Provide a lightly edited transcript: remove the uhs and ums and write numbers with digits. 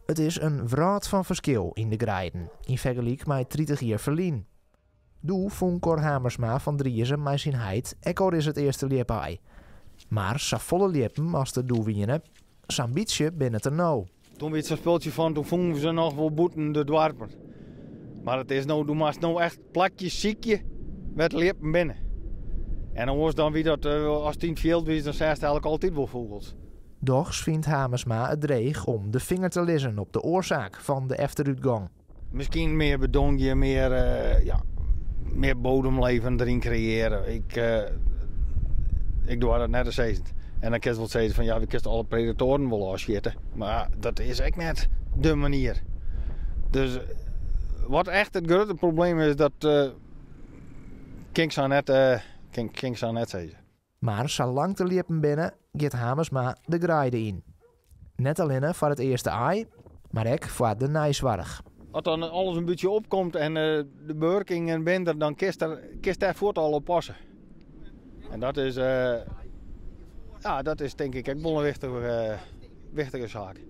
Het is een wraad van verschil in de grijden, in vergelijking met 30 jaar verlien. Doe vond Cor Hamersma van Driessen met zijn heid ekkor is het eerste liepij. Maar sa volle liepen als de doe winnen, zo'n beetje binnen te nou. Toen we het zo'n spultje van, toen vonden we ze nog wel boeten de dwarpen. Maar het is nou, doe maar nou echt plakje, ziekje, met liepen binnen. En dan was dan wie dat, als het in het veld was, dan zei het eigenlijk altijd wel vogels. Doch vindt Hamersma het dreig om de vinger te lissen op de oorzaak van de achteruitgang. Misschien meer bedongje, meer bodemleven erin creëren. Ik doe dat net als eens. En dan kan je wel zeggen van ja, we kunnen alle predatoren wel afschieten. Maar dat is echt net de manier. Dus wat echt het grote probleem is, dat King zou net zeggen. Maar zolang te liepen binnen, gaat Hamersma de grijde in. Net alleen voor het eerste ei, maar ook voor de nijzwarg. Als dan alles een beetje opkomt en de bewerking en binder, dan kist daar voort al op passen. En dat is denk ik ook wel een wichtige zaak.